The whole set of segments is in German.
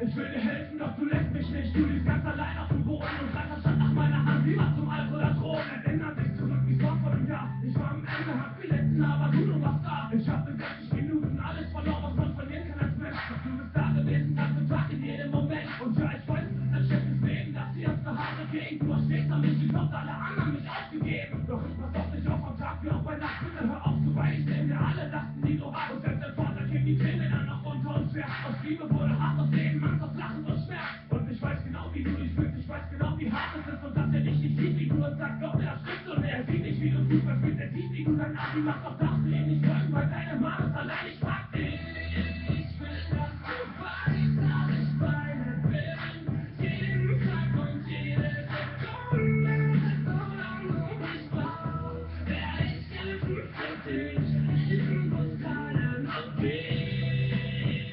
Ich will dir helfen, doch du lässt mich nicht. Du liegst ganz allein auf dem Boden und greifst statt nach meiner Hand lieber zum Alkohol oder Drogen. Erinnert dich zurück, wie's war vor einem Jahr. Ich war am Ende, hab gelitten, aber du warst da. Ich hab in 60 Minuten alles verloren, was man verlieren kann als Mensch. Doch du bist da gewesen, Tag für Tag, in jedem Moment. Und ja, ich weiß, es ist ein schlechtes Leben, dass die erste harte Gegend. Du hast stets an mich geglaubt, alle anderen mich aufgegeben. Doch ich pass auf dich auf am Tag wie auch bei Nacht. Bitte hör auf zu weinen, ich nehm dir alle Lasten, die du hast. Und selbst dein Vater kennt die Tränen dann noch unter uns schwer. Aus Liebe wurde hart, aus Leben, Angst, aus Lachen und Schmerz. Und ich weiß genau, wie du dich fühlst, ich weiß genau, wie hart es ist. Und dass er dich nicht sieht, wie du und sagt, Gott, er stimmt und er sieht nicht, wie du Fußball spielst, er sieht, wie du dein Abi machst. Doch darfst du ihm nicht folgen, weil deine Mama ist allein, ich mag dich. Ich will, dass du weißt, dass ich bei dir bin. Jeden Tag und jede Sekunde, solange du mich brauchst, werde ich kämpfen für dich. Leben muss keinen Abgehen,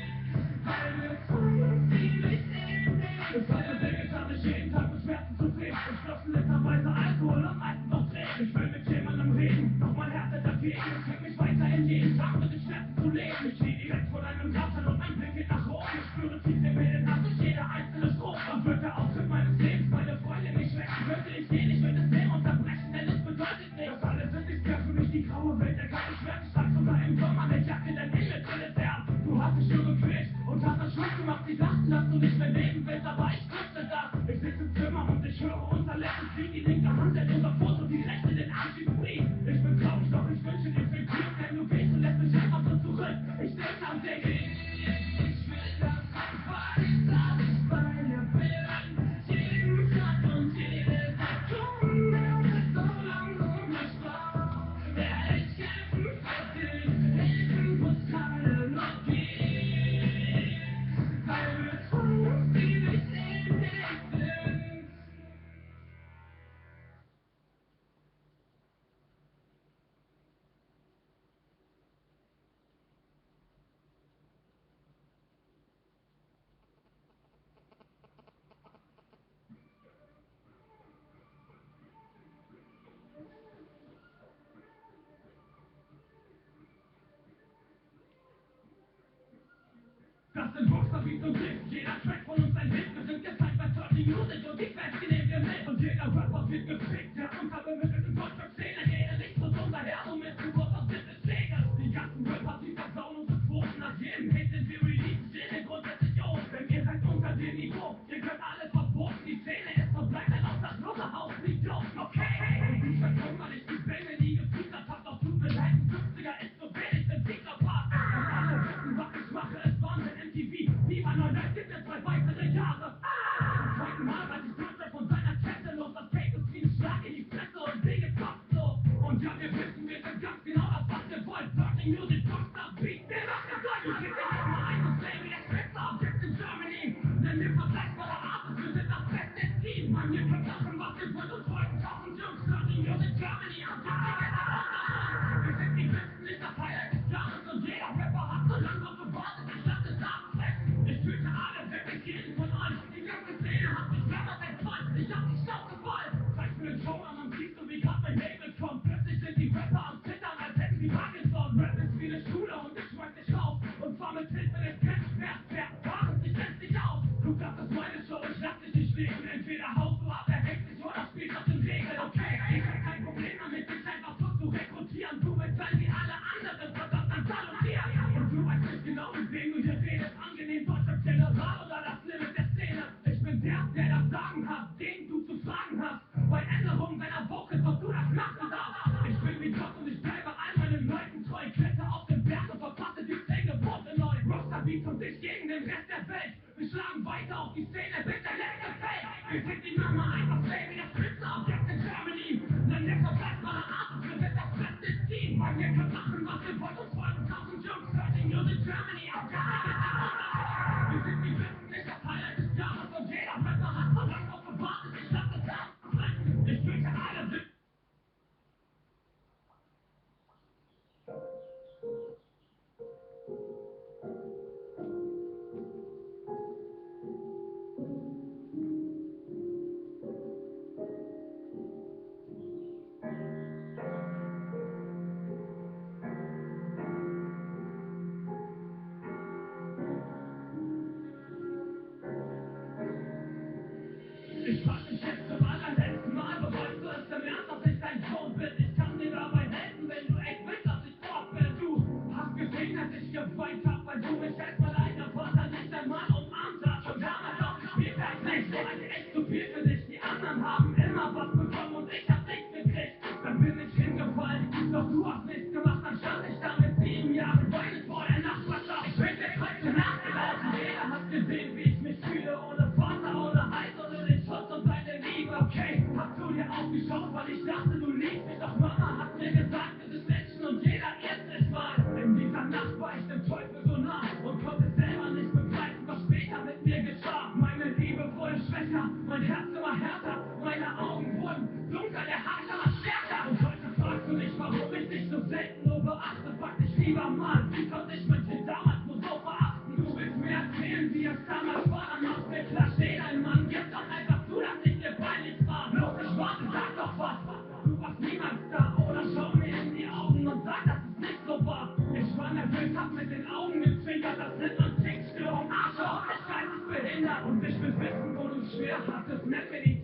weil wir uns ziemlich ähnlich sind. Es hat mir wehgetan, mich jeden Tag mit Schmerzen zu sehen. Ich flossen literweise Alkohol und meistens auch Tränen. Ich will mit jemandem reden, doch mein Herz ist dagegen. Es zwingt mich weiterhin jeden Tag mit den Schmerzen zu leben. Ich stehe direkt vor deinem Grabstein und mein Blick geht nach oben. Ich spüre tief in mir den Hass durch jede einzelne Strophe. Und wird der Auftritt meines Lebens meine Freunde nicht schmecken, könnte ich gehen, ich will das Leben unterbrechen, denn es bedeutet nichts. Das alles ist nichts mehr für mich, die graue Welt, der kalte Schmerz. Ich trag sogar im Sommer eine Jacke, denn in mir drin ist Ernst. Du hast dich nur gequält und hast das Schluss gemacht. Sie dachten, dass du nicht mehr leben willst, aber ich wusste das. Ich sitze im Zimmer und ich höre unser letztes Lied. Die linke Hand hält unser Foto, die rechte den Abschiedsbrief. Ich bin traurig, doch ich wünsche dir viel Glück, denn du gehst und lässt mich einfach so zurück. Ich denk an dich. Ich will, dass du weißt, dass ich bei dir bin. Jeden Tag und jede Sekunde, solange du mich brauchst, werde ich kämpfen für dich. Leben muss keinen Abgehen, weil wir uns ziemlich ähnlich sind. Das sind Boxerbeats und Kicks, jeder Track von uns ein Hit. Wir sind gezeigt bei 30 Music und die Fans, die nehmen wir mit. Und jeder Rapper wird gefickt, der unterbemittelt in deutscher Szene. Rede nicht so dumm daher, du Missgeburt aus Disney-Szene. Die ganzen Rapper, die versauen unsere Quoten. Nach jedem Hit, den wir releasen, stehen wir grundsätzlich um. Denn ihr seid unter dem Niveau, ihr könnt alles verboten. Die Szene ist verbleibt ein obdachloser Haus-Idiot. Okay, und du verkommst mal nicht, die Bänge nie gefeatured habt. Doch tut mir leid, ein 50er ist zu wenig, den Feature passt. Und alle wissen, was ich mache, ist Wahnsinn. MTV, Viva 99 gibt es 2 weitere Jahre. Zum zweiten Mal reiß ich Deutschland von seiner Kette los. Das Tape ist wie ein Schlag in die Fresse und Dinge kostenlos. Und ja, wir wissen, wir sind ganz genau das, was ihr wollt. Dirty Music, Rockstar, Beat, der macht ihr Deutsch. Wir sind immer ein und Baby, der Spitze ab jetzt in Germany. Denn wir vergleichbare Artists, wir sind das beste Team. Mann, ihr könnt machen, was ihr wollt und folgen 1000 Jungs. Dirty Music, Germany, am Tag die Wette unter uns. Wir sind die Besten, nicht das Highlight des Jahres. Und jeder Rapper hat so lange drauf gewartet, ich lass es abfressen. Ich töte alle, wirklich jeden von euch. Die ganze Szene hat mich mehrmals enttäuscht. Ich hab die Schnauze voll. Zeig mir den Show an und siehst du, wie grad mein Label kommt. Plötzlich sind die Rapper am Zittern, als hätten sie Parkinson. Rap ist wie eine Schule und ich schmeiß dich raus. Und zwar mit Hilfe des Grenzwerts. Fahren, ich setz dich aus. Du glaubst, das ist meine Show, ich lass dich nicht leben. Entweder haust du ab, erhältst dich oder spielst nach den Regeln. Okay, ich hab kein Problem damit, dich einfach so zu rekrutieren. Du willst sein wie alle anderen, verdammt an Zahl und Tier. Und du weißt nicht genau, mit wem du hier redest. Angenehm deutscher General oder das Limit der Szene. Ich bin der das Sagen hat, den du zu fragen hast. Bei Änderungen deiner Vocals, ob du das machen darfst. Ich bin wie Gott und ich bleibe all meinen Leuten treu. Kletter auf den Berg und verpasse die 10 Gebote neu. Rockstar Beats und dich gegen den Rest der Welt. Wir schlagen weiter auf die Szene, bis der letzte fällt. Wir sind die Nummer 1, das Baby, das Spitze ab jetzt in Germany. Denn wir vergleichbare Artists, wir sind das beste Team. Weil ihr könnt machen, was ihr wollt und folgen 1000 Jungs. Dirty Music, Germany, am Tag die Wette unter uns. Wir sind die Besten, nicht das Highlight des Jahres. Und jeder Rapper hat so lange drauf gewartet, ich lass es abfressen. Ich töte alle. Ich frag mich jetzt zum allerletzten Mal, bereust du es im Ernst, dass ich dein Sohn bin? Ich kann dir dabei helfen, wenn du echt willst, dass ich fort bin. Du hast gesehen, dass ich geweint hab, weil du mich als mein eigener Vater nicht einmal umarmt hast. Schon damals ausgespielt als nicht, war ich echt zu viel für dich. Die anderen haben immer was bekommen und ich hab nichts gekriegt. Dann bin ich hingefallen, doch du hast nichts gemacht. Dann stand ich da mit 7 Jahren weinend vor der Nachbarschaft. Ich bin jetzt heute nachgelaufen, jeder hat gesehen, wie ich mich fühle. Ohne Vater, ohne Halt, ohne den Schutz und deine Liebe. Okay, hab zu dir aufgeschaut, weil ich dachte, du liebst mich. Doch Mama hat mir gesagt, wir sind Menschen und jeder irrt sich mal. In dieser Nacht war ich dem Teufel so nah und konnte selber nicht begreifen, was später mit mir geschah. Meine Liebe wurde schwächer, mein Herz immer härter, meine Augen wurden dunkler, der Hass immer stärker. Und heute fragst du dich, warum ich dich so selten nur beachte. Frag dich lieber mal, wie konnte ich mein Kind damals nur so verachten? Du willst mir erzählen, wie es damals war, dann mach's mir klar, steh dein Mann, gib doch einfach zu, dass ich dir peinlich war. Los, ich warte, sag doch was, du warst niemals da, oder schau mir in die Augen und sag, dass es nicht so war. Ich war nervös, hab mit den Augen gezwinkert, das nennt man Tickstörung, Arschloch, ich geistig behindert und ich will wissen, wo du schwer hattest, nenn mir die